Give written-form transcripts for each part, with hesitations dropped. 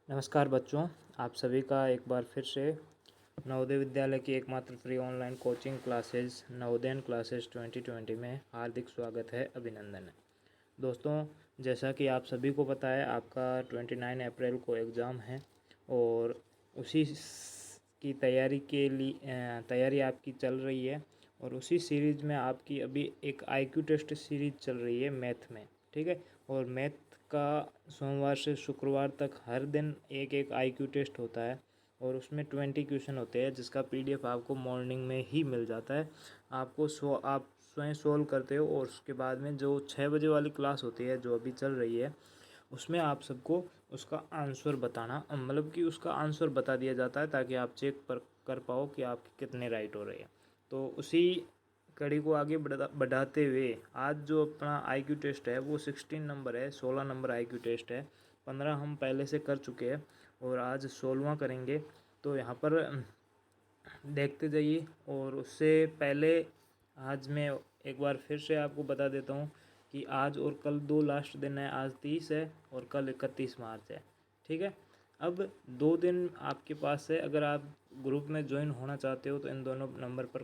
नमस्कार बच्चों, आप सभी का एक बार फिर से नवोदय विद्यालय की एकमात्र free online coaching classes Navodayan classes 2020 में हार्दिक स्वागत है, अभिनंदन है। दोस्तों, जैसा कि आप सभी को पता है, आपका 29 अप्रैल को एग्ज़ाम है और उसी की तैयारी के लिए तैयारी आपकी चल रही है और उसी सीरीज़ में आपकी अभी एक IQ टेस्ट सीरीज़ चल रही है मैथ में, ठीक है। और मैथ का सोमवार से शुक्रवार तक हर दिन एक एक IQ टेस्ट होता है और उसमें 20 क्वेश्चन होते हैं, जिसका PDF आपको मॉर्निंग में ही मिल जाता है। आप स्वयं सोल्व करते हो और उसके बाद में जो 6 बजे वाली क्लास होती है जो अभी चल रही है, उसमें आप सबको उसका आंसर बताना, मतलब कि उसका आंसर बता दिया जाता है ताकि आप चेक कर पाओ कि आपके कितने राइट हो रहे हैं। तो उसी कड़ी को आगे बढ़ाते हुए आज जो अपना IQ टेस्ट है वो 16 नंबर है, 16 नंबर IQ टेस्ट है। 15 हम पहले से कर चुके हैं और आज 16वां करेंगे। तो यहाँ पर देखते जाइए। और उससे पहले आज मैं एक बार फिर से आपको बता देता हूँ कि आज और कल 2 लास्ट दिन है। आज 30 है और कल 31 मार्च है, ठीक है। अब 2 दिन आपके पास है। अगर आप ग्रुप में ज्वाइन होना चाहते हो तो इन दोनों नंबर पर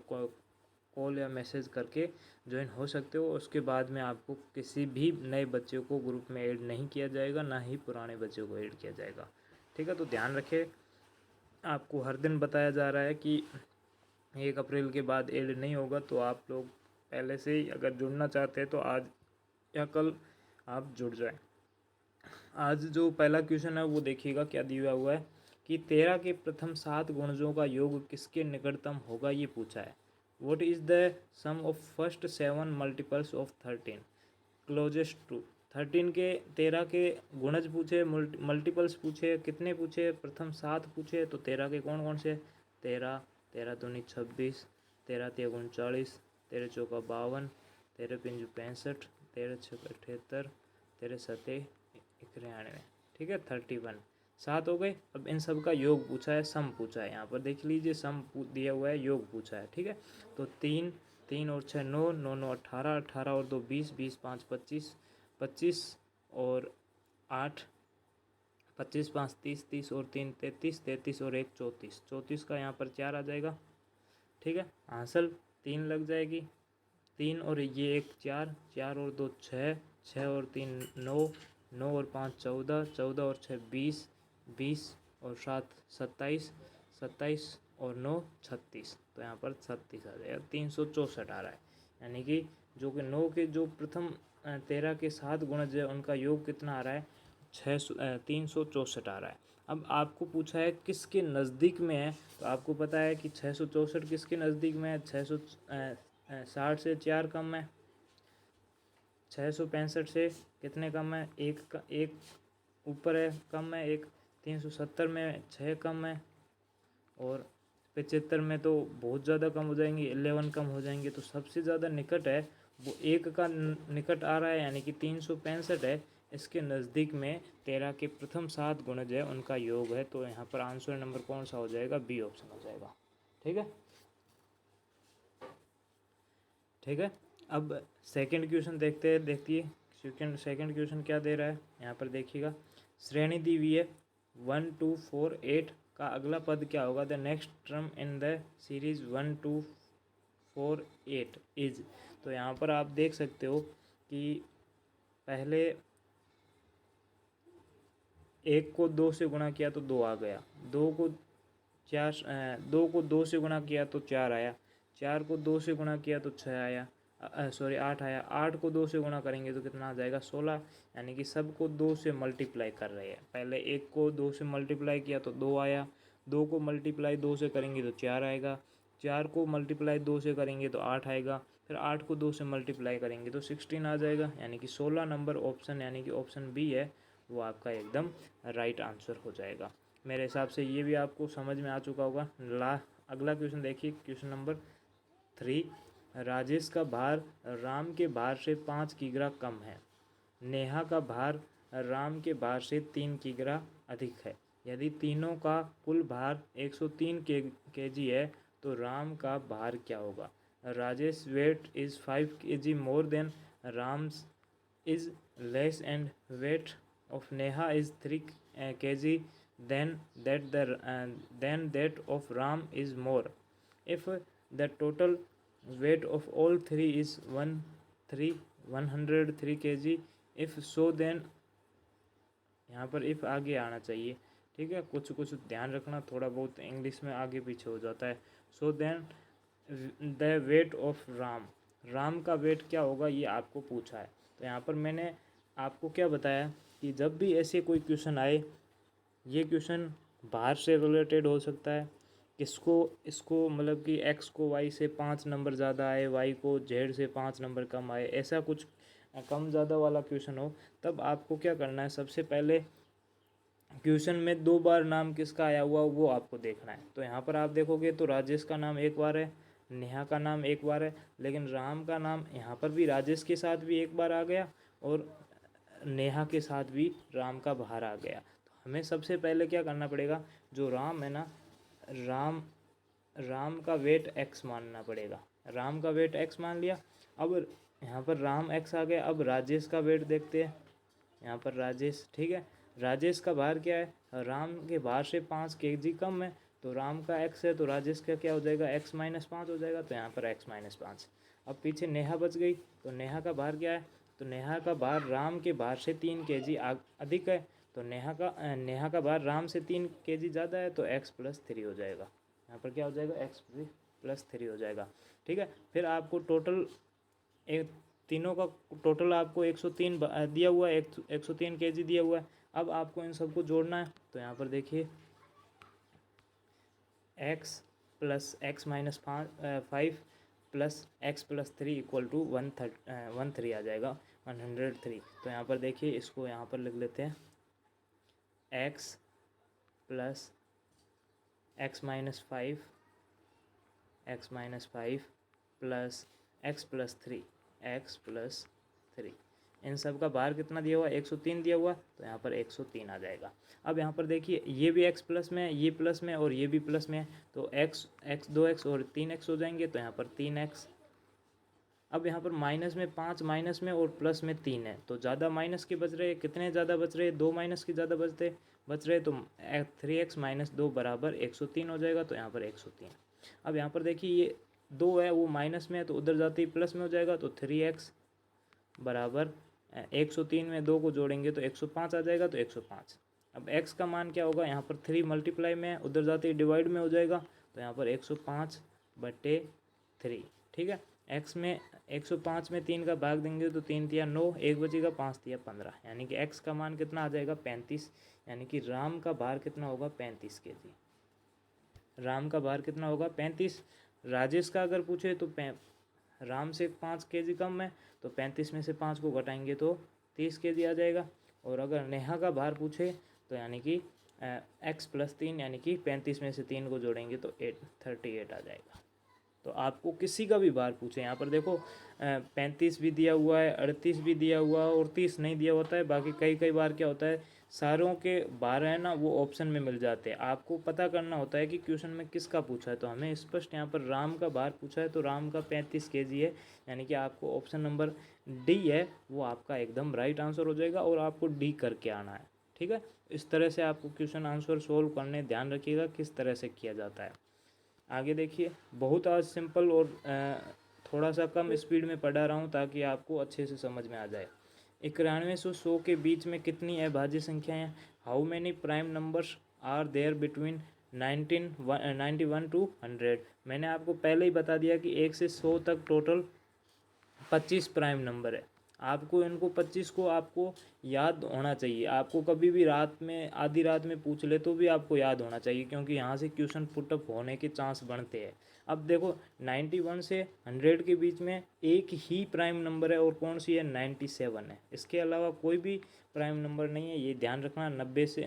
कॉल या मैसेज करके ज्वाइन हो सकते हो। उसके बाद में आपको किसी भी नए बच्चे को ग्रुप में ऐड नहीं किया जाएगा, ना ही पुराने बच्चों को ऐड किया जाएगा, ठीक है। तो ध्यान रखें, आपको हर दिन बताया जा रहा है कि 1 अप्रैल के बाद ऐड नहीं होगा। तो आप लोग पहले से ही अगर जुड़ना चाहते हैं तो आज या कल आप जुड़ जाएं। आज जो पहला क्वेश्चन है वो देखिएगा क्या दिया हुआ है कि 13 के प्रथम 7 गुणजों का योग किसके निकटतम होगा, ये पूछा है। What is the sum of first 7 multiples of 13 closest to 13 के 13 के गुणज पूछे, मल्टीपल्स पूछे, कितने पूछे, प्रथम 7 पूछे। तो 13 के कौन कौन से? 13, 13 दूनी 26, 13 तिया 39, 13 चौका 52, 13 पंजू 65, 13 छक्का 78, 13 सते 91, ठीक है। 31 7 हो गए। अब इन सब का योग पूछा है, सम पूछा है। यहाँ पर देख लीजिए, सम दिया हुआ है, योग पूछा है, ठीक है। तो 3 3 और 6 9, 9 9 18, 18 और 2 20, 20 5 25, 25 और 8 25 5 30, 30 और 3 33, 33 और 1 34, 34 का यहाँ पर 4 आ जाएगा, ठीक है। हासिल 3 लग जाएगी, 3 और ये 1 4, 4 और 2 6, 6 और 3 9, 9 और 5 14, 14 और 6 20, 20 और 7 27, 27 और 9 36। तो यहाँ पर 36 आ जाएगा, 364 आ रहा है। यानी कि जो कि 9 के जो प्रथम 13 के 7 गुणज है उनका योग कितना आ रहा है? 364 आ रहा है। अब आपको पूछा है किसके नज़दीक में है, तो आपको पता है कि 664 किसके नज़दीक में है? 660 से 4 कम है, 665 से कितने कम है? एक ऊपर है, कम है एक, 370 में 6 कम है और 75 में तो बहुत ज़्यादा कम हो जाएंगे, 11 कम हो जाएंगे। तो सबसे ज़्यादा निकट है वो 1 का निकट आ रहा है, यानी कि 365 है। इसके नज़दीक में 13 के प्रथम 7 गुणज है उनका योग है। तो यहाँ पर आंसर नंबर कौन सा हो जाएगा? बी ऑप्शन हो जाएगा, ठीक है, ठीक है। अब सेकंड क्वेश्चन देखिए सेकंड क्वेश्चन क्या दे रहा है। यहाँ पर देखिएगा, श्रेणी दी हुई है 1 2 4 8 का अगला पद क्या होगा? The next term in the series 1 2 4 8 is. तो यहाँ पर आप देख सकते हो कि पहले 1 को 2 से गुणा किया तो 2 आ गया, 2 को 2 से गुणा किया तो 4 आया, 4 को 2 से गुणा किया तो 6 आया, सॉरी 8 आया, 8 को 2 से गुणा करेंगे तो कितना आ जाएगा? 16। यानी कि सब को 2 से मल्टीप्लाई कर रहे हैं। पहले 1 को 2 से मल्टीप्लाई किया तो 2 आया, 2 को मल्टीप्लाई 2 से करेंगे तो 4 आएगा, 4 को मल्टीप्लाई 2 से करेंगे तो 8 आएगा, फिर 8 को 2 से मल्टीप्लाई करेंगे तो 16 आ जाएगा। यानी कि 16 नंबर ऑप्शन, यानी कि ऑप्शन बी है, वो आपका एकदम राइट आंसर हो जाएगा। मेरे हिसाब से ये भी आपको समझ में आ चुका होगा। अगला क्वेश्चन देखिए, क्वेश्चन नंबर 3। राजेश का भार राम के भार से 5 किग्रा कम है। नेहा का भार राम के भार से 3 किग्रा अधिक है। यदि तीनों का कुल भार 103 केजी है तो राम का भार क्या होगा? Rajesh weight is 5 kg more than Ram's is less and weight of Neha is 3 kg then that of Ram is more. If the total weight of all three is 103 kg, if so then, यहाँ पर if आगे आना चाहिए, ठीक है, कुछ कुछ ध्यान रखना, थोड़ा बहुत इंग्लिश में आगे पीछे हो जाता है। So then the weight of Ram, Ram का वेट क्या होगा ये आपको पूछा है। तो यहाँ पर मैंने आपको क्या बताया कि जब भी ऐसे कोई क्वेश्चन आए, ये क्वेश्चन बाहर से रिलेटेड हो सकता है, इसको मतलब कि एक्स को वाई से 5 नंबर ज़्यादा आए, वाई को जेड से 5 नंबर कम आए, ऐसा कुछ कम ज़्यादा वाला क्वेश्चन हो, तब आपको क्या करना है, सबसे पहले क्वेश्चन में 2 बार नाम किसका आया हुआ वो आपको देखना है। तो यहाँ पर आप देखोगे तो राजेश का नाम 1 बार है, नेहा का नाम 1 बार है, लेकिन राम का नाम यहाँ पर भी राजेश के साथ भी 1 बार आ गया और नेहा के साथ भी राम का बाहर आ गया। तो हमें सबसे पहले क्या करना पड़ेगा, जो राम है ना, राम का वेट एक्स मानना पड़ेगा। राम का वेट एक्स मान लिया। अब यहाँ पर राम एक्स आ गया। अब राजेश का वेट देखते हैं, यहाँ पर राजेश, ठीक है, राजेश का भार क्या है, राम के भार से 5 kg कम है, तो राम का एक्स है तो राजेश का क्या हो जाएगा, x माइनस 5 हो जाएगा, तो यहाँ पर x माइनस 5। अब पीछे नेहा बच गई, तो नेहा का भार क्या है, तो नेहा का भार राम के भार से 3 kg अधिक है, तो नेहा का भार राम से 3 kg ज़्यादा है, तो x प्लस 3 हो जाएगा। यहाँ पर क्या हो जाएगा, x प्लस 3 हो जाएगा, ठीक है। फिर आपको टोटल तीनों का टोटल आपको 103 दिया हुआ है, 103 kg दिया हुआ है। अब आपको इन सबको जोड़ना है, तो यहाँ पर देखिए x plus x minus 5 plus x plus 3 equal to 103 आ जाएगा, 103। तो यहाँ पर देखिए, इसको यहाँ पर लिख लेते हैं, x plus x minus 5 plus x plus 3, इन सब का भार कितना दिया हुआ, 103 दिया हुआ, तो यहाँ पर 103 आ जाएगा। अब यहाँ पर देखिए, ये भी x प्लस में है, ये प्लस में और ये भी प्लस में है, तो x 2x और 3x हो जाएंगे, तो यहाँ पर 3x। अब यहाँ पर माइनस में 5 माइनस में और प्लस में 3 है, तो ज़्यादा माइनस के बच रहे, कितने ज़्यादा बच रहे, 2 माइनस के ज़्यादा बच रहे, तो 3x माइनस 2 बराबर 103 हो जाएगा, तो यहाँ पर 103। अब यहाँ पर देखिए, ये 2 है वो माइनस में है, तो उधर जाते ही प्लस में हो जाएगा, तो 3x बराबर 103 में 2 को जोड़ेंगे तो 105 आ जाएगा, तो 105। अब x का मान क्या होगा, यहाँ पर 3 मल्टीप्लाई में है, उधर जाते ही डिवाइड में हो जाएगा, तो यहाँ पर 105/3, ठीक है। x में 105 में 3 का भाग देंगे तो 3 तिया 9, 1 बचेगा, 5 तिया 15, यानी कि x का मान कितना आ जाएगा, 35। यानी कि राम का भार कितना होगा, 35 kg। राम का भार कितना होगा, 35। राजेश का अगर पूछे तो राम से 5 kg कम है, तो 35 में से 5 को घटाएंगे तो 30 kg आ जाएगा। और अगर नेहा का भार पूछे तो यानी कि x प्लस 3, यानी कि 35 में से 3 को जोड़ेंगे तो 38 आ जाएगा। तो आपको किसी का भी भार पूछे, यहाँ पर देखो 35 भी दिया हुआ है, 38 भी दिया हुआ है और 30 नहीं दिया होता है। बाकी कई बार क्या होता है, सारों के भार है ना वो ऑप्शन में मिल जाते हैं। आपको पता करना होता है कि क्वेश्चन में किसका पूछा है। तो हमें स्पष्ट यहाँ पर राम का भार पूछा है, तो राम का 35 kg है, यानी कि आपको ऑप्शन नंबर डी है वो आपका एकदम राइट आंसर हो जाएगा, और आपको डी करके आना है, ठीक है। इस तरह से आपको क्वेश्चन आंसर सोल्व करने, ध्यान रखिएगा किस तरह से किया जाता है। आगे देखिए, बहुत आज सिंपल और थोड़ा सा कम स्पीड में पढ़ा रहा हूँ ताकि आपको अच्छे से समझ में आ जाए। 91 से 100 के बीच में कितनी अभाज्य संख्याएं हैं, how many prime numbers are there between 91 to 100। मैंने आपको पहले ही बता दिया कि 1 से 100 तक टोटल 25 प्राइम नंबर है। आपको इनको 25 को आपको याद होना चाहिए। आपको कभी भी रात में, आधी रात में पूछ ले तो भी आपको याद होना चाहिए, क्योंकि यहाँ से क्वेश्चन पुटअप होने के चांस बढ़ते हैं। अब देखो, 91 से 100 के बीच में एक ही प्राइम नंबर है, और कौन सी है, 97 है। इसके अलावा कोई भी प्राइम नंबर नहीं है, ये ध्यान रखना। 91 से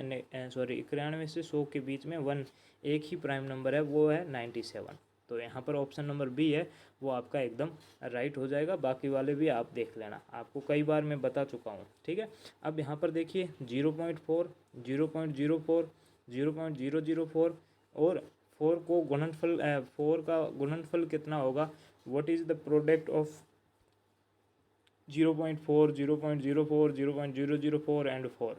100 के बीच में एक ही प्राइम नंबर है, वो है 97। तो यहाँ पर ऑप्शन नंबर बी है वो आपका एकदम राइट हो जाएगा। बाकी वाले भी आप देख लेना, आपको कई बार मैं बता चुका हूँ, ठीक है। अब यहाँ पर देखिए 0.4, 0.04, 0.004 और 4 को गुणनफल 4 का गुणनफल कितना होगा, what is the product of 0.4, 0.04, 0.004 and 4।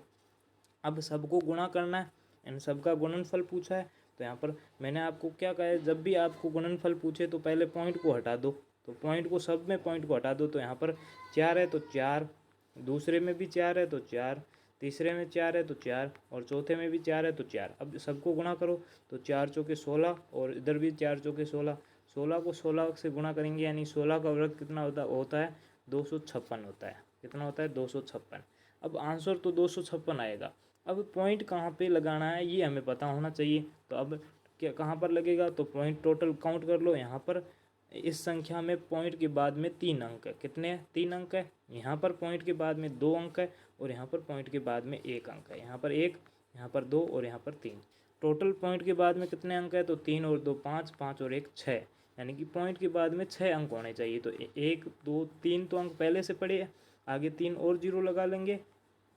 अब सबको गुणा करना है, इन सब का गुणनफल पूछा है। तो यहाँ पर मैंने आपको क्या कहा है, जब भी आपको गुणनफल पूछे तो पहले पॉइंट को हटा दो। तो पॉइंट को, सब में पॉइंट को हटा दो। तो यहाँ पर 4 है तो 4, दूसरे में भी 4 है तो 4, तीसरे में 4 है तो 4, और चौथे में भी 4 है तो 4। अब सबको गुणा करो तो 4 चौके 16, और इधर भी 4 चौके 16। 16 को 16 से गुणा करेंगे, यानी 16 का वर्ग कितना होता है 256 होता है। कितना होता है 256। अब आंसर तो 256 आएगा। अब पॉइंट कहाँ पे लगाना है ये हमें पता होना चाहिए। तो अब क्या कहाँ पर लगेगा, तो पॉइंट टोटल काउंट कर लो। यहाँ पर इस संख्या में पॉइंट के बाद में 3 अंक है। कितने हैं, 3 अंक है। यहाँ पर पॉइंट के बाद में 2 अंक है, और यहाँ पर पॉइंट के बाद में 1 अंक है। यहाँ पर 1, यहाँ पर 2, और यहाँ पर 3। टोटल पॉइंट के बाद में कितने अंक है, तो 3 और 2 5, 5 और 1 6, यानी कि पॉइंट के बाद में 6 अंक होने चाहिए। तो 1 2 3 तो अंक पहले से पड़े हैं, आगे 3 और जीरो लगा लेंगे,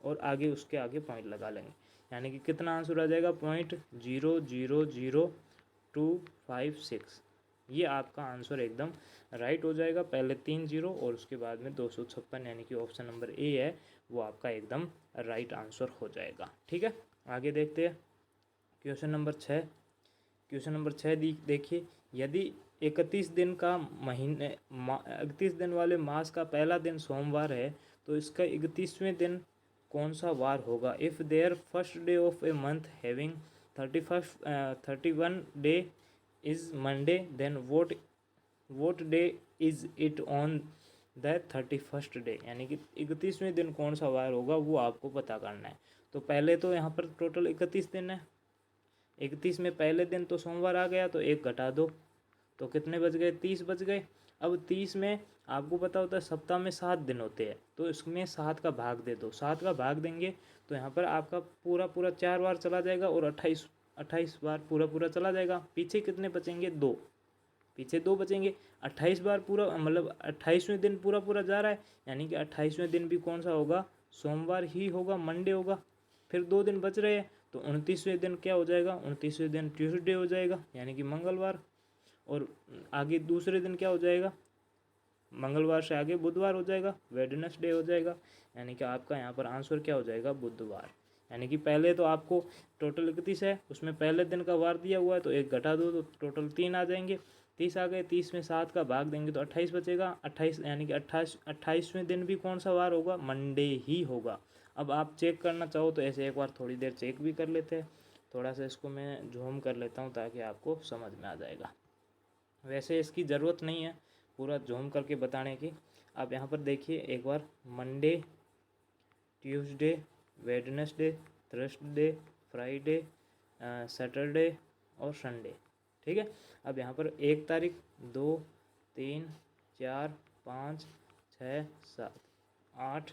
और आगे उसके आगे पॉइंट लगा लेंगे, यानी कि कितना आंसर आ जाएगा 0.000256। ये आपका आंसर एकदम राइट हो जाएगा। पहले 3 जीरो और उसके बाद में 256, यानी कि ऑप्शन नंबर ए है वो आपका एकदम राइट आंसर हो जाएगा। ठीक है, आगे देखते हैं क्वेश्चन नंबर 6। क्वेश्चन नंबर 6 देखिए, यदि 31 दिन का महीने 31 दिन वाले मास का पहला दिन सोमवार है तो इसका 31वें दिन कौन सा वार होगा। If there first day of a month having 31 day is Monday, then what day is it on the 31st day, यानी कि 31वें दिन कौन सा वार होगा वो आपको पता करना है। तो पहले तो यहाँ पर टोटल 31 दिन है। 31 में पहले दिन तो सोमवार आ गया, तो 1 घटा दो, तो कितने बच गए, 30 बच गए। अब 30 में आपको पता होता है सप्ताह में 7 दिन होते हैं, तो इसमें 7 का भाग दे दो। 7 का भाग देंगे तो यहाँ पर आपका पूरा 4 बार चला जाएगा, और 28 बार पूरा चला जाएगा। पीछे कितने बचेंगे, 2, पीछे 2 बचेंगे। 28 बार पूरा, मतलब 28वें दिन पूरा जा रहा है, यानी कि 28वें दिन भी कौन सा होगा, सोमवार ही होगा, मंडे होगा। फिर 2 दिन बच रहे हैं, तो 29वें दिन क्या हो जाएगा, 29वें दिन ट्यूसडे हो जाएगा, यानी कि मंगलवार। और आगे दूसरे दिन क्या हो जाएगा, मंगलवार से आगे बुधवार हो जाएगा, वेडनेसडे हो जाएगा, यानी कि आपका यहाँ पर आंसर क्या हो जाएगा, बुधवार। यानी कि पहले तो आपको टोटल 31 है, उसमें पहले दिन का वार दिया हुआ है, तो 1 घटा दो तो टोटल 3 आ जाएंगे। 30 आ गए, 30 में 7 का भाग देंगे तो 28 बचेगा। 28 यानी कि 28वें दिन भी कौन सा वार होगा, मंडे ही होगा। अब आप चेक करना चाहो तो ऐसे एक बार थोड़ी देर चेक भी कर लेते हैं। थोड़ा सा इसको मैं जूम कर लेता हूँ ताकि आपको समझ में आ जाएगा। वैसे इसकी ज़रूरत नहीं है पूरा जूम करके बताने की। आप यहाँ पर देखिए एक बार, Monday, Tuesday, Wednesday, Thursday, Friday, Saturday और संडे। ठीक है, अब यहाँ पर 1 तारीख, 2, 3, 4, 5, 6, 7, 8,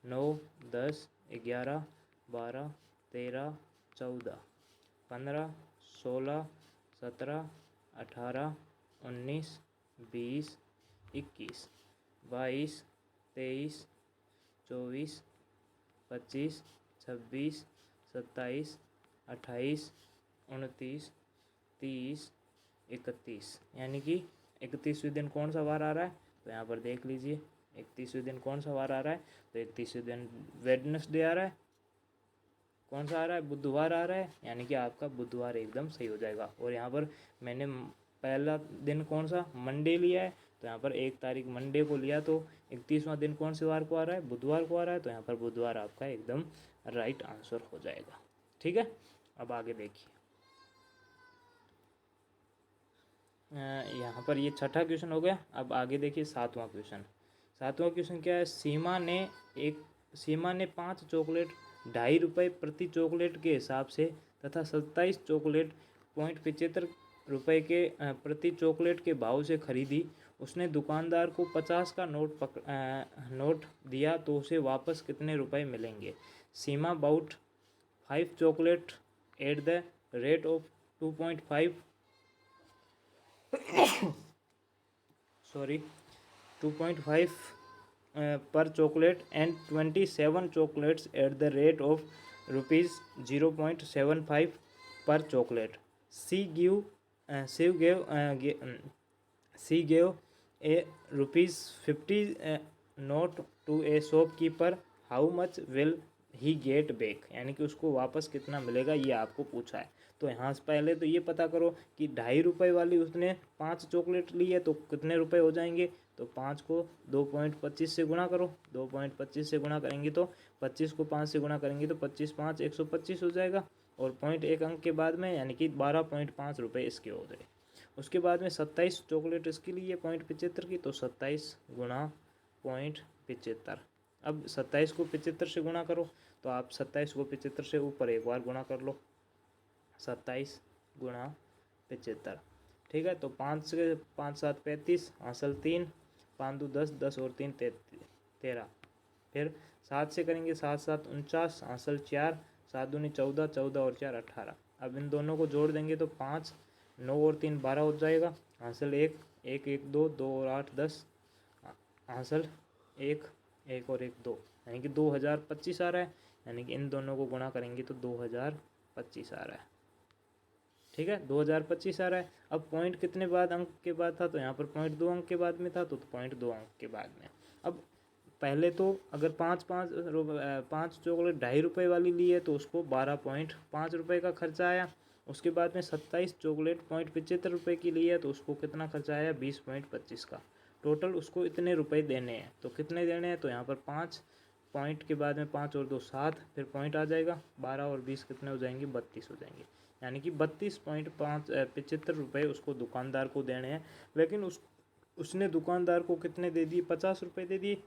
9, 10, 11, 12, 13, 14, 15, 16, 17, 18, 19, 20, 21, 22, 23, 24, 25, 26, 27, 28, 29, 30, 31, यानी कि 31वें दिन कौन सा वार आ रहा है, तो यहाँ पर देख लीजिए 31वें दिन कौन सा वार आ रहा है, तो 31वें दिन वेडनेसडे आ रहा है। कौन सा आ रहा है, बुधवार आ रहा है, यानी कि आपका बुधवार एकदम सही हो जाएगा। और यहाँ पर मैंने पहला दिन कौन सा, मंडे लिया है, तो यहाँ पर 1 तारीख मंडे को लिया, तो 31वां दिन कौन से वार को आ रहा है, बुधवार को आ रहा है, तो यहाँ पर बुधवार आपका एकदम राइट आंसर हो जाएगा। ठीक है, अब आगे देखिए, यहाँ पर ये छठा क्वेश्चन हो गया। अब आगे देखिए 7वां क्वेश्चन। 7वां क्वेश्चन क्या है, सीमा ने 5 चॉकलेट ₹2.50 प्रति चॉकलेट के हिसाब से तथा 27 चॉकलेट ₹0.75 के प्रति चॉकलेट के भाव से खरीदी। उसने दुकानदार को 50 का नोट दिया, तो उसे वापस कितने रुपए मिलेंगे। Seema bought 5 chocolate at the rate of 2.5 2.5 per chocolate and 27 chocolates at the rate of rupees 0.75 per chocolate. She gave a rupees 50 note to a shopkeeper. How much will he get back, यानी कि उसको वापस कितना मिलेगा ये आपको पूछा है। तो यहाँ से पहले तो ये पता करो कि 2.5 रुपये वाली उसने 5 चॉकलेट ली है तो कितने रुपए हो जाएंगे। तो 5 को 2.25 से गुणा करो, 2.25 से गुणा करेंगे तो 25 को 5 से गुणा करेंगे तो 25 5 125 हो जाएगा। और पॉइंट एक अंक के बाद में यानी कि 12.5 रुपये इसके हो गए। उसके बाद में 27 चॉकलेट इसके लिए 0.75 की, तो 27 गुणा 0.75। अब 27 को 75 से गुणा करो, तो आप 27 को 75 से ऊपर एक बार गुणा कर लो, 27 गुणा 75। ठीक है, तो 5 से 5 7 35, हासिल 3, 5 2 10, 10 और 3 13। फिर 7 से करेंगे, 7 7 49, हासिल 4, 7 दूनी 14, 14 और 4 18। अब इन दोनों को जोड़ देंगे तो 5 9 और 3 12 हो जाएगा, हासिल 1 1 1 2 2 और 8 10, हासिल 1 1 और 1 2, यानी कि 2025 आ रहा है। यानी कि इन दोनों को गुणा करेंगे तो 2025 आ रहा है। ठीक है, 2025 आ रहा है। अब पॉइंट कितने बाद अंक के बाद था, तो यहाँ पर पॉइंट 2 अंक के बाद में था, तो पॉइंट 2 अंक के बाद में। अब पहले तो अगर 5 चॉकलेट 2.5 रुपये वाली ली है तो उसको 12.5 रुपये का खर्चा आया। उसके बाद में 27 चॉकलेट 0.75 रुपये की ली है तो उसको कितना खर्चा आया, 20.25 का। टोटल उसको इतने रुपए देने हैं, तो कितने देने हैं, तो यहाँ पर 5 पॉइंट के बाद में 5 और 2 7, फिर पॉइंट आ जाएगा, 12 और 20 कितने हो जाएंगे, 32 हो जाएंगे। यानी कि 32.75 रुपये उसको दुकानदार को देने हैं। लेकिन उसने दुकानदार को कितने दे दिए, 50 रुपये दे दिए,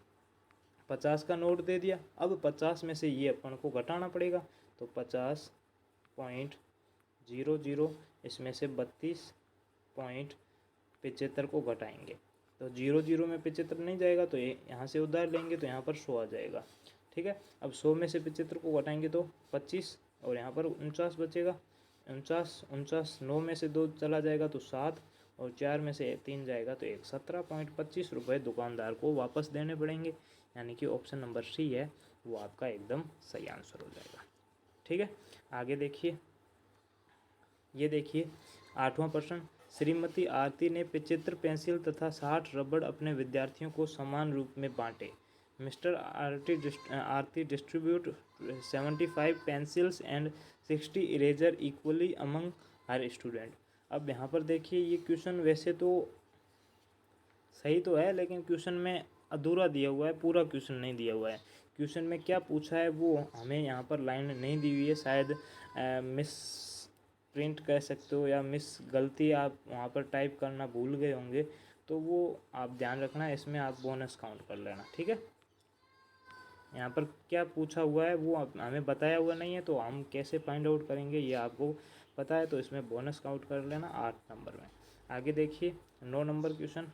50 का नोट दे दिया। अब 50 में से ये अपन को घटाना पड़ेगा, तो 50.00 इसमें से 32.75 को घटाएंगे, तो 0 में 75 नहीं जाएगा, तो ये यहाँ से उधार लेंगे तो यहाँ पर 100 आ जाएगा। ठीक है, अब 100 में से 75 को घटाएंगे तो 25, और यहाँ पर 49 बचेगा, 49 9 में से 2 चला जाएगा तो 7, और 4 में से 3 जाएगा तो 1, 17.25 रुपये दुकानदार को वापस देने पड़ेंगे। यानी कि ऑप्शन नंबर सी है वो आपका एकदम सही आंसर हो जाएगा। ठीक है, आगे देखिए, ये देखिए 8वां प्रश्न। श्रीमती आरती ने 75 पेंसिल तथा 60 रबड़ अपने विद्यार्थियों को समान रूप में बांटे। Mister Aarti distribute 75 pencils and 60 eraser equally among her student. अब यहाँ पर देखिए, ये क्वेश्चन वैसे तो सही तो है, लेकिन क्वेश्चन में अधूरा दिया हुआ है, पूरा क्वेश्चन नहीं दिया हुआ है। क्वेश्चन में क्या पूछा है वो हमें यहाँ पर लाइन नहीं दी हुई है, शायद मिस प्रिंट कह सकते हो, या मिस गलती आप वहाँ पर टाइप करना भूल गए होंगे, तो वो आप ध्यान रखना, इसमें आप बोनस काउंट कर लेना। ठीक है, यहाँ पर क्या पूछा हुआ है वो हमें बताया हुआ नहीं है, तो हम कैसे फाइंड आउट करेंगे ये आपको पता है, तो इसमें बोनस काउंट कर लेना 8 नंबर में। आगे देखिए 9 नंबर क्वेश्चन।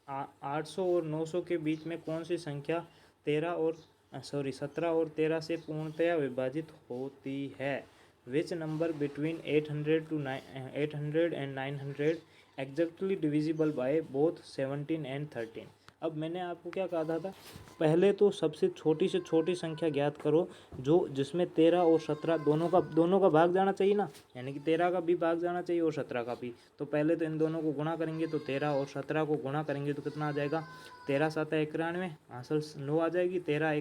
800 और 900 के बीच में कौन सी संख्या 17 और 13 से पूर्णतया विभाजित होती है। Which number between 800 and 900 exactly divisible by both 17 and 13। अब मैंने आपको क्या कहा था, पहले तो सबसे छोटी से छोटी संख्या ज्ञात करो जो जिसमें 13 और 17 दोनों का भाग जाना चाहिए ना, यानी कि 13 का भी भाग जाना चाहिए और 17 का भी। तो पहले तो इन दोनों को गुणा करेंगे, तो 13 और 17 को गुणा करेंगे तो कितना आ जाएगा, 13 7 91, हासिल 9 आ जाएगी, 13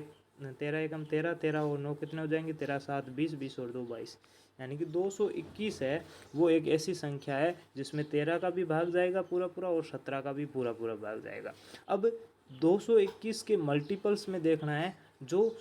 एकम 13, 13 और 9 कितने हो जाएंगे, 13 7 20, 20 और 2 22, यानी कि 221 है। वो एक ऐसी संख्या है जिसमें 13 का भी भाग जाएगा पूरा पूरा और 17 का भी पूरा पूरा भाग जाएगा। अब 221 के मल्टीपल्स में देखना है, जो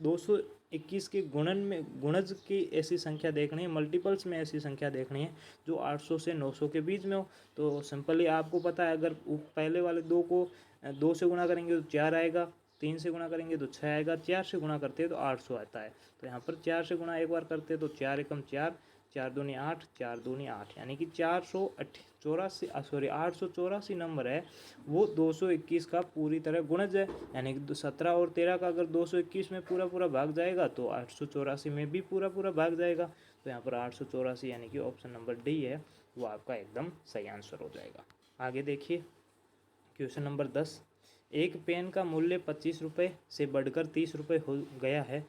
221 के गुणज की ऐसी संख्या देखनी है, मल्टीपल्स में ऐसी संख्या देखनी है जो 800 से 900 के बीच में हो। तो सिंपली आपको पता है, अगर पहले वाले 2 को 2 से गुणा करेंगे तो 4 आएगा, 3 से गुणा करेंगे तो 6 आएगा, 4 से गुणा करते हैं तो 800 आता है। तो यहाँ पर 4 से गुणा एक बार करते हैं तो 4 एकम 4, 4 दूनी 8, 4 दूनी 8, यानी कि 884 नंबर है वो 221 का पूरी तरह गुणज है। यानी कि 17 और 13 का अगर 221 में पूरा पूरा भाग जाएगा तो 884 में भी पूरा पूरा भाग जाएगा। तो यहाँ पर 884 यानी कि ऑप्शन नंबर डी है वो आपका एकदम सही आंसर हो जाएगा। आगे देखिए क्वेश्चन नंबर 10। एक पेन का मूल्य 25 रुपये से बढ़कर 30 रुपये हो गया है,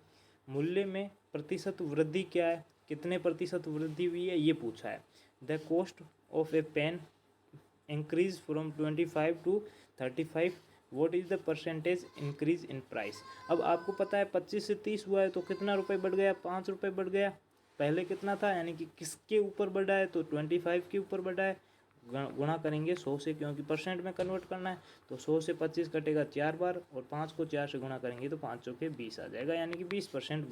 मूल्य में प्रतिशत वृद्धि क्या है, कितने प्रतिशत वृद्धि हुई है ये पूछा है। The cost of a pen increase from 25 to 35 what is the percentage increase in price. अब आपको पता है 25 से 30 हुआ है तो कितना रुपये बढ़ गया, 5 रुपये बढ़ गया। पहले कितना था, यानी कि किसके ऊपर बढ़ा है, तो 25 के ऊपर बढ़ा है। गुणा करेंगे 100 से, क्योंकि परसेंट में कन्वर्ट करना है। तो 100 से 25 कटेगा 4 बार, और 5 को 4 से गुणा करेंगे तो 5 चौके 20 आ जाएगा, यानी कि 20%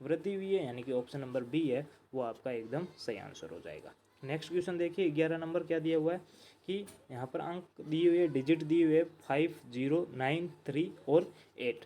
वृद्धि हुई है, यानी कि ऑप्शन नंबर बी है वो आपका एकदम सही आंसर हो जाएगा। नेक्स्ट क्वेश्चन देखिए, 11 नंबर क्या दिया हुआ है कि यहाँ पर अंक दिए हुए, डिजिट दिए हुए 5, 0, 9, 3 और 8।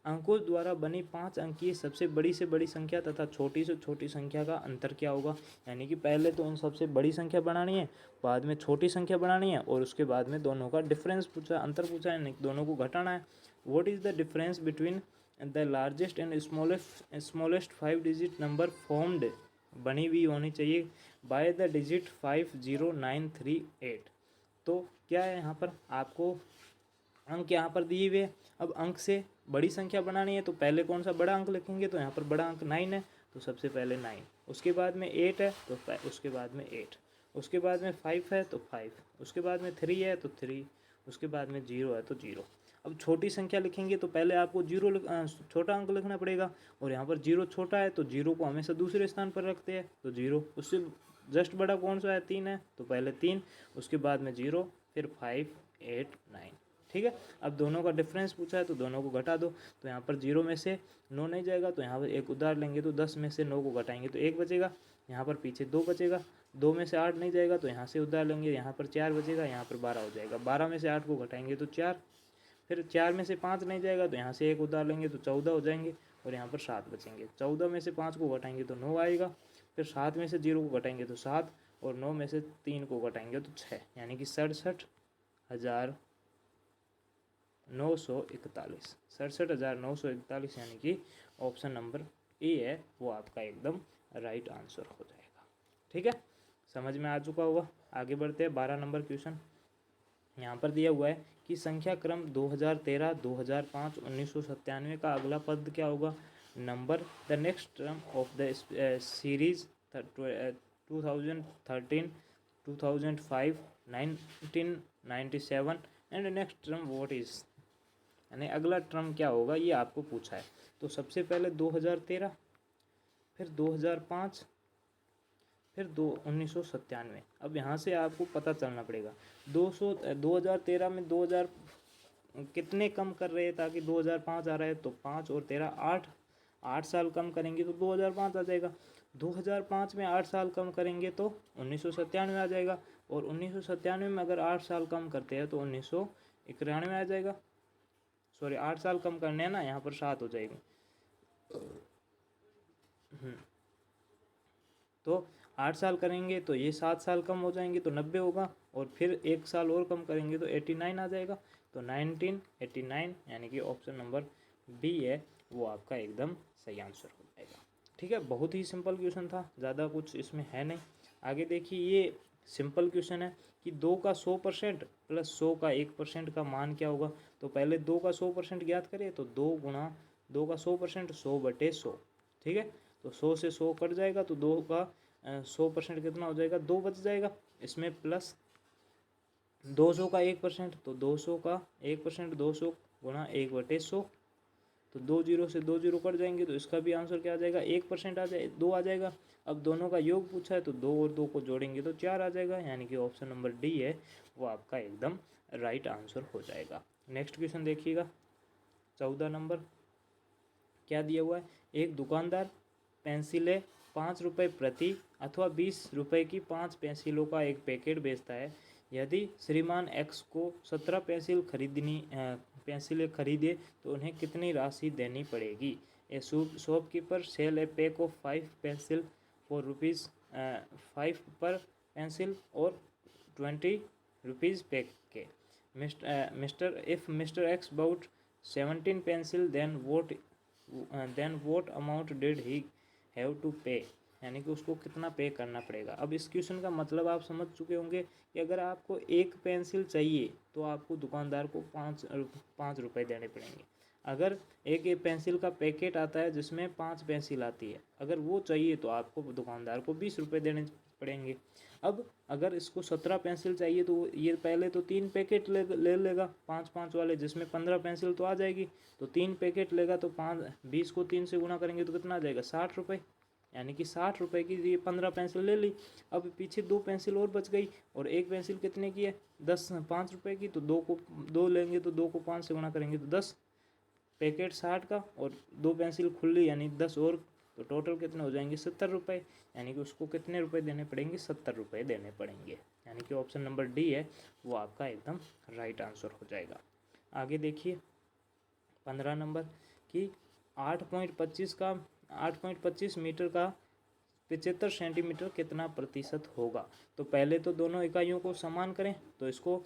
अंकों द्वारा बनी 5 अंकीय सबसे बड़ी से बड़ी संख्या तथा छोटी से छोटी संख्या का अंतर क्या होगा। यानी कि पहले तो इन सबसे बड़ी संख्या बनानी है, बाद में छोटी संख्या बनानी है, और उसके बाद में दोनों का डिफरेंस पूछा, अंतर पूछा है, दोनों को घटाना है। What is the difference between the largest and smallest 5 digit number formed, बनी हुई होनी चाहिए बाय द डिजिट 5, 0, 9, 3, 8। तो क्या है, यहाँ पर आपको अंक यहाँ पर दिए हुए। अब अंक से बड़ी संख्या बनानी है तो पहले कौन सा बड़ा अंक लिखेंगे, तो यहाँ पर बड़ा अंक 9 है तो सबसे पहले 9, उसके बाद में 8 है तो उसके बाद में 8, उसके बाद में 5 है तो 5, उसके बाद में 3 है तो 3, उसके बाद में 0 है तो 0। अब छोटी संख्या लिखेंगे तो पहले आपको छोटा अंक लिखना पड़ेगा, और यहाँ पर 0 छोटा है तो 0 को हमेशा दूसरे स्थान पर रखते हैं, तो 0। उससे जस्ट बड़ा कौन सा है, 3 है तो पहले 3, उसके बाद में 0, फिर 5, 8, 9। ठीक है, अब दोनों का डिफरेंस पूछा है तो दोनों को घटा दो। तो यहाँ पर 0 में से 9 नहीं जाएगा तो यहाँ पर 1 उधार लेंगे, तो 10 में से 9 को घटाएंगे तो 1 बचेगा, यहाँ पर पीछे 2 बचेगा। 2 में से 8 नहीं जाएगा तो यहाँ से उधार लेंगे, यहाँ पर 4 बचेगा, यहाँ पर 12 हो जाएगा। 12 में से 8 को घटाएंगे तो 4, फिर 4 में से 5 नहीं जाएगा तो यहाँ से 1 उधार लेंगे तो 14 हो जाएंगे, और यहाँ पर 7 बचेंगे। 14 में से 5 को घटाएंगे तो 9 आएगा, फिर 7 में से 0 को घटाएंगे तो 7, और 9 में से 3 को घटाएंगे तो 6, यानी कि 67,941, 67,941, यानी कि ऑप्शन नंबर ए है वो आपका एकदम राइट आंसर हो जाएगा। ठीक है, समझ में आ चुका होगा। आगे बढ़ते हैं 12 नंबर क्वेश्चन। यहाँ पर दिया हुआ है कि संख्या क्रम 2013, 2005, 1997 का अगला पद क्या होगा। Number the next term of the series 2013, 2005, 1997 and next term what is, यानी अगला टर्म क्या होगा ये आपको पूछा है। तो सबसे पहले 2013, फिर 2005, फिर 1997। अब यहाँ से आपको पता चलना पड़ेगा 2013 में 2000 कितने कम कर रहे हैं, ताकि 2005 आ रहा है तो 5 और 13 8 साल कम करेंगे तो 2005 आ जाएगा। 2005 में 8 साल कम करेंगे तो 1997 आ जाएगा, और 1997 में अगर 8 साल कम करते हैं तो 1991 आ जाएगा। सॉरी, 8 साल कम करने हैं ना, यहाँ पर 7 हो जाएगी। तो 8 साल करेंगे तो ये 7 साल कम हो जाएंगे तो 90 होगा, और फिर 1 साल और कम करेंगे तो 89 आ जाएगा। तो 1989, यानी कि ऑप्शन नंबर बी है वो आपका एकदम सही आंसर हो जाएगा। ठीक है, बहुत ही सिंपल क्वेश्चन था, ज़्यादा कुछ इसमें है नहीं। आगे देखिए, ये सिंपल क्वेश्चन है कि 2 का 100% प्लस 100 का 1% का मान क्या होगा। तो पहले 2 का 100% ज्ञात करें, तो 2 गुणा 2 का 100%, 100/100। ठीक है, तो 100 से 100 कट जाएगा तो 2 का 100% कितना हो जाएगा, 2 बच जाएगा। इसमें प्लस 200 का 1%, तो 200 का 1%, 200 गुणा 1/100, तो 2 0 से 2 0 कट जाएंगे, तो इसका भी आंसर क्या आ जाएगा, 1% आ जाए 2 आ जाएगा। अब दोनों का योग पूछा है तो 2 और 2 को जोड़ेंगे तो 4 आ जाएगा, यानी कि ऑप्शन नंबर डी है वो आपका एकदम राइट आंसर हो जाएगा। नेक्स्ट क्वेश्चन देखिएगा, 14 नंबर क्या दिया हुआ है। एक दुकानदार पेंसिलें 5 रुपये प्रति अथवा 20 रुपये की 5 पेंसिलों का एक पैकेट बेचता है। यदि श्रीमान एक्स को 17 पेंसिलें खरीदे तो उन्हें कितनी राशि देनी पड़ेगी। A shopkeeper sell a pack of 5 pencil for ₹5 per pencil और 20 रुपीज़ पैक के। Mister x bought 17 pencil then what amount did he have to pay, यानी कि उसको कितना पे करना पड़ेगा। अब इस क्वेश्चन का मतलब आप समझ चुके होंगे कि अगर आपको एक पेंसिल चाहिए तो आपको दुकानदार को 5 रुपये देने पड़ेंगे। अगर एक ये पेंसिल का पैकेट आता है जिसमें 5 पेंसिल आती है, अगर वो चाहिए तो आपको दुकानदार को 20 रुपये देने पड़ेंगे। अब अगर इसको 17 पेंसिल चाहिए तो ये पहले तो 3 पैकेट ले लेगा 5-5 वाले, जिसमें 15 पेंसिल तो आ जाएगी। तो 3 पैकेट लेगा तो 20 को 3 से गुणा करेंगे तो कितना आ जाएगा 60 रुपये, यानी कि 60 रुपये की ये 15 पेंसिल ले ली। अब पीछे 2 पेंसिल और बच गई, और एक पेंसिल कितने की है 5 रुपये की, तो 2 लेंगे तो 2 को 5 से गुणा करेंगे तो 10 पैकेट 60 का, और 2 पेंसिल खुली यानी 10 और, तो टोटल कितने हो जाएंगे 70 रुपये, यानी कि उसको कितने रुपए देने पड़ेंगे 70 रुपये देने पड़ेंगे, यानी कि ऑप्शन नंबर डी है वो आपका एकदम राइट आंसर हो जाएगा। आगे देखिए 15 नंबर कि 8.25 मीटर का 75 सेंटीमीटर कितना प्रतिशत होगा। तो पहले तो दोनों इकाइयों को समान करें, तो इसको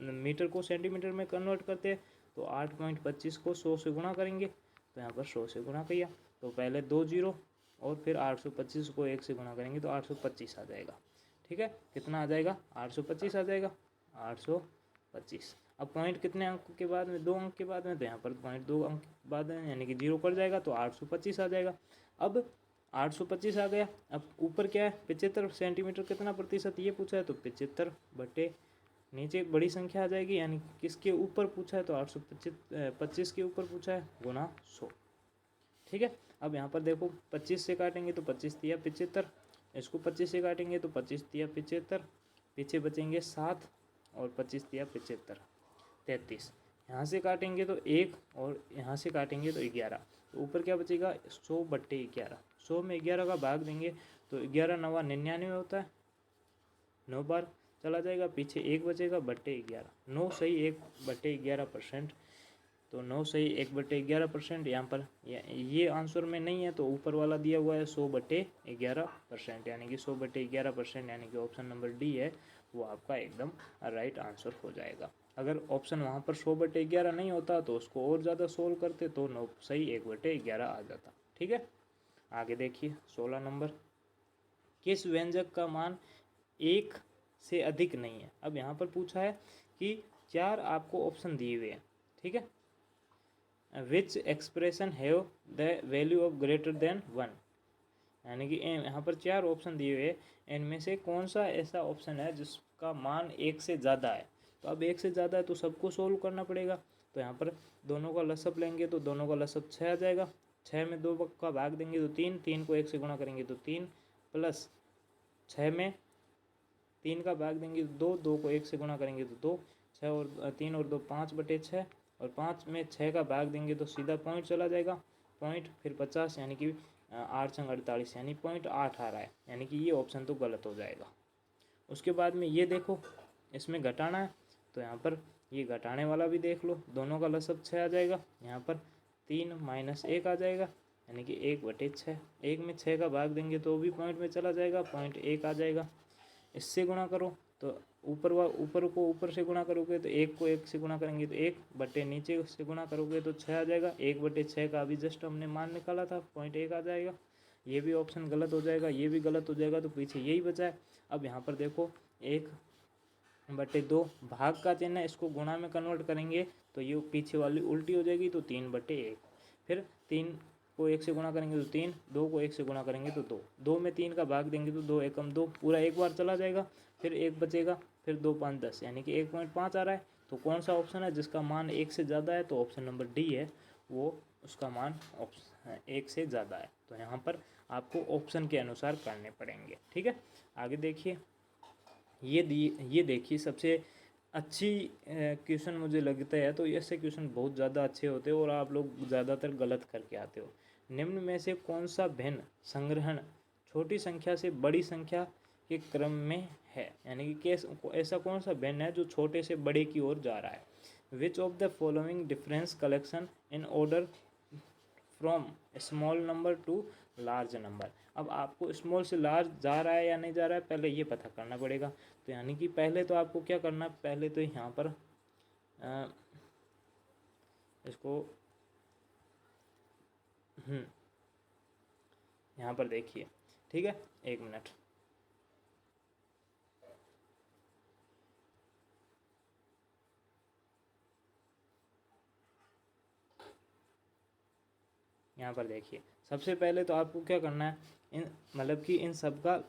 मीटर को सेंटीमीटर में कन्वर्ट करते हैं, तो 8.25 को 100 से गुणा करेंगे, तो यहाँ पर 100 से गुणा किया तो पहले 2 जीरो, और फिर 825 को 1 से गुणा करेंगे तो 825 आ जाएगा। ठीक है, कितना आ जाएगा 825 आ जाएगा, 825। अब पॉइंट कितने अंक के बाद में 2 अंक के बाद में, तो यहाँ पर पॉइंट 2 अंक के बाद में यानी कि 0 कट जाएगा तो 825 आ जाएगा। अब 825 आ गया। अब ऊपर क्या है 75 सेंटीमीटर कितना प्रतिशत ये पूछा है, तो 75 बटे नीचे बड़ी संख्या आ जाएगी, यानी किसके ऊपर पूछा है तो 825 के ऊपर पूछा है गुना 100। ठीक है, अब यहाँ पर देखो 25 से काटेंगे तो 25 तिया 75, इसको 25 से काटेंगे तो 25 तिया 75, पीछे बचेंगे 7 और 25 तिया 75 33, यहाँ से काटेंगे तो 1 और यहाँ से काटेंगे तो 11, तो ऊपर क्या बचेगा 100 बट्टे 11, 100 में 11 का भाग देंगे तो 11 नवा 99 होता है, 9 बार चला जाएगा, पीछे 1 बचेगा बट्टे 11, 9 सही 1 बट्टे 11%, तो 9 सही 1 बट्टे 11%। यहाँ पर ये आंसर में नहीं है, तो ऊपर वाला दिया हुआ है 100 बट्टे 11%, यानी कि 100 बट्टे 11%, यानी कि ऑप्शन नंबर डी है वो आपका एकदम राइट आंसर हो जाएगा। अगर ऑप्शन वहाँ पर 100 बट्टे 11 नहीं होता तो उसको और ज़्यादा सोल्व करते तो 9 सही 1 बट्टे 11 आ जाता। ठीक है, आगे देखिए 16 नंबर, किस व्यंजक का मान 1 से अधिक नहीं है। अब यहाँ पर पूछा है कि 4 आपको ऑप्शन दिए हुए हैं, ठीक है, which expression have the value of greater than 1, यानी कि यहाँ पर 4 ऑप्शन दिए हुए, इनमें से कौन सा ऐसा ऑप्शन है जिसका मान 1 से ज़्यादा है। तो अब 1 से ज़्यादा है तो सबको सोल्व करना पड़ेगा, तो यहाँ पर दोनों का लसअप लेंगे तो दोनों का लसअप 6 आ जाएगा, 6 में 2 का भाग देंगे तो 3, 3 को 1 से गुणा करेंगे तो 3, प्लस 6 में 3 का भाग देंगे तो 2, 2 को 1 से गुणा करेंगे तो 2, 6 और 3 और 2 5 बटे 6, और 5 में 6 का भाग देंगे तो सीधा पॉइंट चला जाएगा, पॉइंट फिर 50, यानी कि 8 संग 48, यानी पॉइंट 8 आ रहा है, यानी कि ये ऑप्शन तो गलत हो जाएगा। उसके बाद में ये देखो इसमें घटाना है, तो यहाँ पर ये घटाने वाला भी देख लो, दोनों का लसअप 6 आ जाएगा, यहाँ पर 3 माइनस 1 आ जाएगा, यानी कि 1 बटे 6, 1 में 6 का भाग देंगे तो भी पॉइंट में चला जाएगा, पॉइंट 1 आ जाएगा। इससे गुणा करो तो ऊपर को ऊपर से गुणा करोगे तो 1 को 1 से गुणा करेंगे तो 1 बटे नीचे से गुणा करोगे तो 6 आ जाएगा, 1 बटे 6 का अभी जस्ट हमने मान निकाला था, पॉइंट 1 आ जाएगा। ये भी ऑप्शन गलत हो जाएगा, ये भी गलत हो जाएगा, तो पीछे यही बचा है। अब यहाँ पर देखो 1 बटे 2 भाग का चिन्ह है, इसको गुणा में कन्वर्ट करेंगे तो ये पीछे वाली उल्टी हो जाएगी, तो 3 बटे 1, फिर 3 को 1 से गुणा करेंगे तो 3, 2 को 1 से गुणा करेंगे तो 2, 2 में 3 का भाग देंगे तो 2 एकम 2, पूरा एक बार चला जाएगा, फिर 1 बचेगा, फिर 2 5 10, यानी कि 1.5 आ रहा है। तो कौन सा ऑप्शन है जिसका मान 1 से ज़्यादा है, तो ऑप्शन नंबर डी है वो उसका मान 1 से ज़्यादा है। तो यहाँ पर आपको ऑप्शन के अनुसार करने पड़ेंगे। ठीक है, आगे देखिए ये देखिए सबसे अच्छी क्वेश्चन मुझे लगता है, तो ऐसे क्वेश्चन बहुत ज़्यादा अच्छे होते हैं और आप लोग ज़्यादातर गलत करके आते हो। निम्न में से कौन सा भिन्न संग्रहण छोटी संख्या से बड़ी संख्या के क्रम में है, यानी कि ऐसा कौन सा भिन्न है जो छोटे से बड़े की ओर जा रहा है। Which of the following difference collection in order from small number two large number. अब आपको स्मॉल से लार्ज जा रहा है या नहीं जा रहा है पहले ये पता करना पड़ेगा। तो यानी कि पहले तो आपको क्या करना है, पहले तो यहाँ पर इसको यहाँ पर देखिए, ठीक है, 1 मिनट। यहाँ पर देखिए, सबसे पहले तो आपको क्या करना है, मतलब कि इन सब का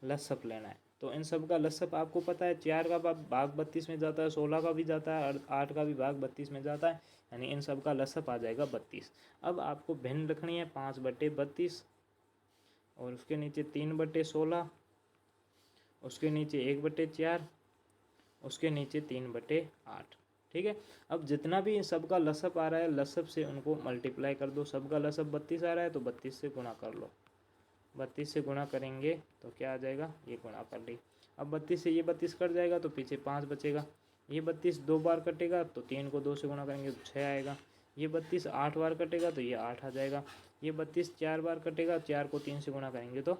लसअप लेना है। तो इन सब का लसअप आपको पता है, 4 का भाग 32 में जाता है, 16 का भी जाता है और 8 का भी भाग 32 में जाता है, यानी इन सब का लसअप आ जाएगा 32। अब आपको भिन्न रखनी है 5/32 और उसके नीचे 3/16, उसके नीचे 1/4, उसके नीचे 3/8। ठीक है। अब जितना भी इन सब का लसअप आ रहा है, लसअप से उनको मल्टीप्लाई कर दो। सब का लसअप 32 आ रहा है तो 32 से गुणा कर लो। 32 से गुणा करेंगे तो क्या आ जाएगा, ये गुणा कर ली। अब 32 से ये 32 कट जाएगा तो पीछे 5 बचेगा। ये 32 2 बार कटेगा तो 3 को 2 से गुणा करेंगे तो 6 आएगा। ये 32 8 बार कटेगा तो ये 8 आ जाएगा। ये 32 4 बार कटेगा, 4 को 3 से गुणा करेंगे तो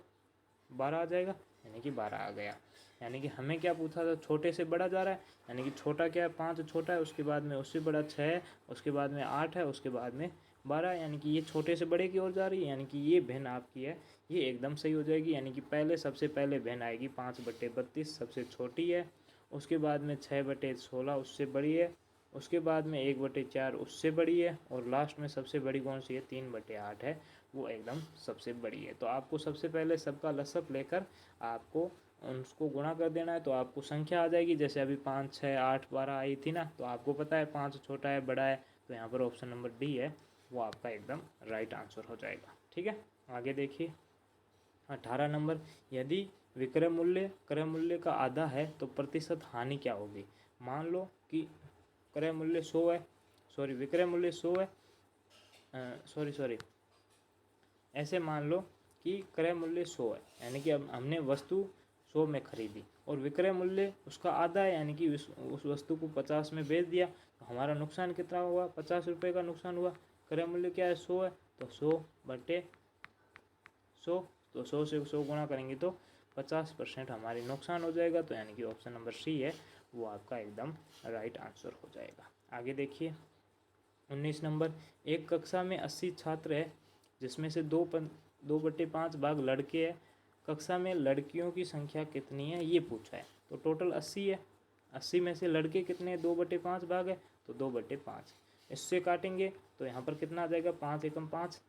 12 आ जाएगा, यानी कि 12 आ गया। यानी कि हमें क्या पूछा था, छोटे से बड़ा जा रहा है, यानी कि छोटा क्या है, 5 छोटा है, उसके बाद में उससे बड़ा 6 है, उसके बाद में 8 है, उसके बाद में 12, यानी कि ये छोटे से बड़े की ओर जा रही है, यानी कि ये भिन्न आपकी है, ये एकदम सही हो जाएगी। यानी कि पहले सबसे पहले भिन्न आएगी 5/32, सबसे छोटी है, उसके बाद में 6/16 उससे बड़ी है, उसके बाद में 1/4 उससे बड़ी है, और लास्ट में सबसे बड़ी कौन सी है, 3/8 है, वो एकदम सबसे बड़ी है। तो आपको सबसे पहले सबका लसअप लेकर आपको उसको गुणा कर देना है, तो आपको संख्या आ जाएगी। जैसे अभी 5 6 8 12 आई थी ना, तो आपको पता है 5 छोटा है बड़ा है, तो यहाँ पर ऑप्शन नंबर डी है, वो आपका एकदम राइट आंसर हो जाएगा। ठीक है, आगे देखिए 18 नंबर, यदि विक्रय मूल्य क्रय मूल्य का आधा है तो प्रतिशत हानि क्या होगी। मान लो कि क्रय मूल्य 100 है, सॉरी विक्रय मूल्य 100 है, सॉरी ऐसे मान लो कि क्रय मूल्य 100 है, यानी कि अब हमने वस्तु 100 में खरीदी और विक्रय मूल्य उसका आधा है, यानी कि उस वस्तु को 50 में बेच दिया, तो हमारा नुकसान कितना हुआ, 50 रुपये का नुकसान हुआ। क्रय मूल्य क्या है, 100 है, तो 100/100, तो 100 से 100 गुणा करेंगे तो 50% हमारी नुकसान हो जाएगा। तो यानी कि ऑप्शन नंबर सी है, वो आपका एकदम राइट आंसर हो जाएगा। आगे देखिए 19 नंबर, एक कक्षा में 80 छात्र है जिसमें से 2/5 भाग लड़के हैं, कक्षा में लड़कियों की संख्या कितनी है ये पूछा है। तो टोटल 80 है, 80 में से लड़के कितने हैं, 2/5 भाग है, तो 2/5 इससे काटेंगे तो यहाँ पर कितना आ जाएगा, 5 एकम 5,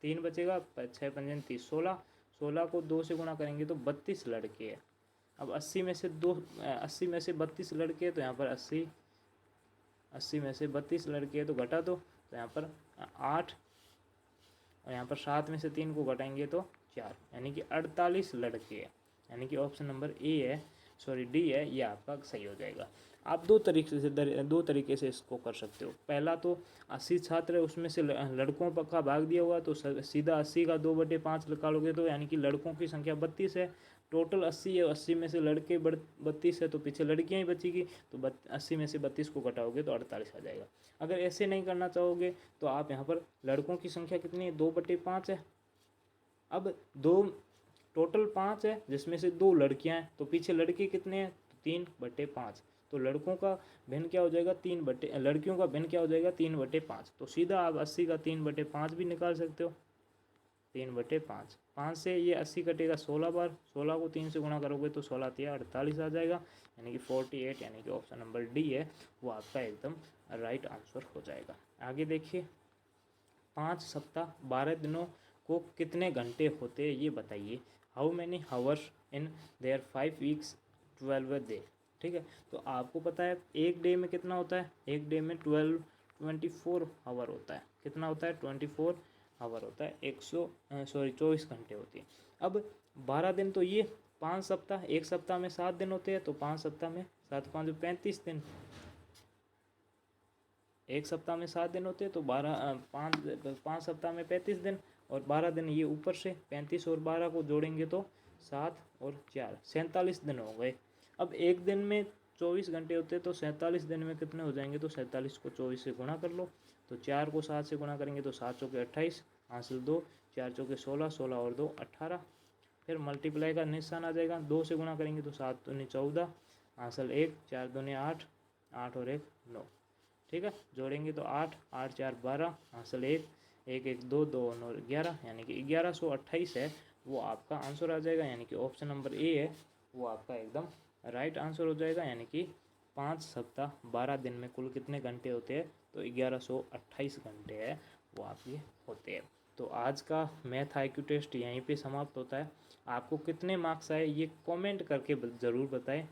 3 बचेगा, 6 पंजे 30, 16, 16 को 2 से गुणा करेंगे तो 32 लड़के हैं। अब 80 में से 32 लड़के हैं, तो यहाँ पर 80 में से 32 लड़के हैं तो घटा दो, तो यहाँ पर 8, और यहाँ पर 7 में से 3 को घटाएंगे तो 4, यानी कि 48 लड़के हैं, यानी कि ऑप्शन नंबर ए है, सॉरी डी है, ये आपका सही हो जाएगा। आप दो तरीके से इसको कर सकते हो। पहला तो 80 छात्र है, उसमें से लड़कों का भाग दिया हुआ, तो सीधा 80 का 2/5 निकालोगे तो यानी कि लड़कों की संख्या 32 है, टोटल 80 है, 80 में से लड़के 32 है तो पीछे लड़कियां ही बचेगी, तो 80 में से 32 को घटाओगे तो 48 आ जाएगा। अगर ऐसे नहीं करना चाहोगे तो आप यहाँ पर लड़कों की संख्या कितनी है, 2/5 है, अब दो टोटल 5 है जिसमें से 2 लड़कियां हैं, तो पीछे लड़के कितने हैं, तो 3/5, तो लड़कों का भिन्न क्या हो जाएगा, लड़कियों का भिन्न क्या हो जाएगा, 3/5, तो सीधा आप 80 का 3/5 भी निकाल सकते हो, 3/5, 5 से ये 80 कटेगा 16 बार, 16 को 3 से गुणा करोगे तो 16 या 48 आ जाएगा, यानी कि 48, यानी कि ऑप्शन नंबर डी है, वो आपका एकदम राइट आंसर हो जाएगा। आगे देखिए 5 सप्ताह 12 दिनों को कितने घंटे होते हैं ये बताइए। How many hours in their 5 weeks 12 day. ठीक है, तो आपको पता है एक डे में कितना होता है, एक डे में 24 आवर होता है, कितना होता है, 24 आवर होता है, 24 घंटे होती है। अब 12 दिन, तो ये 5 सप्ताह, एक सप्ताह में 7 दिन होते हैं, तो 5 सप्ताह में 7 5 35 दिन, एक सप्ताह में 7 दिन होते हैं, तो 5 सप्ताह में 35 दिन, और 12 दिन ये ऊपर से 35 और 12 को जोड़ेंगे तो 7 और 4 47 दिन हो गए। अब एक दिन में 24 घंटे होते हैं, तो 47 दिन में कितने हो जाएंगे, तो 47 को 24 से गुणा कर लो, तो 4 को 7 से गुणा करेंगे तो 7 चौके 28, हासिल 2, 4 चौके 16, 16 और 2 18, फिर मल्टीप्लाई का निशान आ जाएगा, 2 से गुणा करेंगे तो 7 दूनी 14, हासिल 1, 4 दूनी 8, 8 और 1 9, ठीक है, जोड़ेंगे तो 8, 8 4 12, हासिल 1, 1 1 2, 2 और 11, यानी कि 1128 है, वो आपका आंसर आ जाएगा, यानी कि ऑप्शन नंबर ए है, वो आपका एकदम राइट आंसर हो जाएगा। यानी कि 5 सप्ताह 12 दिन में कुल कितने घंटे होते हैं, तो 1128 घंटे है, वो आपके होते हैं। तो आज का मैथ IQ टेस्ट यहीं पे समाप्त होता है। आपको कितने मार्क्स आए ये कमेंट करके ज़रूर बताएं,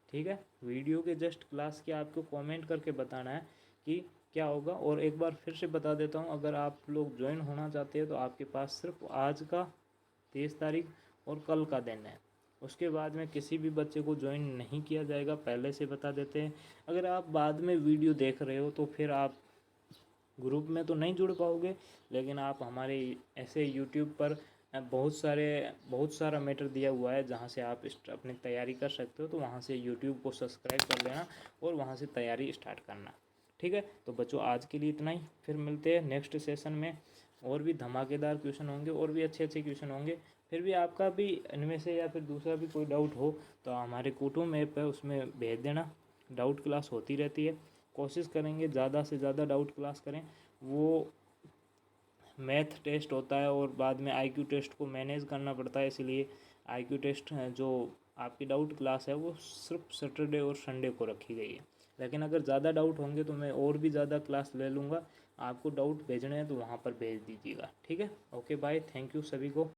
ठीक है। वीडियो के जस्ट क्लास के आपको कमेंट करके बताना है कि क्या होगा। और एक बार फिर से बता देता हूँ, अगर आप लोग ज्वाइन होना चाहते हैं तो आपके पास सिर्फ आज का 23 तारीख और कल का दिन है। उसके बाद में किसी भी बच्चे को ज्वाइन नहीं किया जाएगा, पहले से बता देते हैं। अगर आप बाद में वीडियो देख रहे हो तो फिर आप ग्रुप में तो नहीं जुड़ पाओगे, लेकिन आप हमारे ऐसे यूट्यूब पर बहुत सारा मैटर दिया हुआ है जहाँ से आप अपनी तैयारी कर सकते हो। तो वहाँ से यूट्यूब को सब्सक्राइब कर लेना और वहाँ से तैयारी स्टार्ट करना, ठीक है। तो बच्चों आज के लिए इतना ही, फिर मिलते हैं नेक्स्ट सेशन में। और भी धमाकेदार क्वेश्चन होंगे और भी अच्छे अच्छे क्वेश्चन होंगे। फिर भी आपका भी इनमें से या फिर दूसरा भी कोई डाउट हो तो हमारे कुटुंब ऐप है उसमें भेज देना। डाउट क्लास होती रहती है, कोशिश करेंगे ज़्यादा से ज़्यादा डाउट क्लास करें। वो मैथ टेस्ट होता है और बाद में IQ टेस्ट को मैनेज करना पड़ता है, इसलिए IQ टेस्ट जो आपकी डाउट क्लास है वो सिर्फ सैटरडे और संडे को रखी गई है। लेकिन अगर ज़्यादा डाउट होंगे तो मैं और भी ज़्यादा क्लास ले लूँगा। आपको डाउट भेजने हैं तो वहाँ पर भेज दीजिएगा, ठीक है। ओके बाय, थैंक यू सभी को।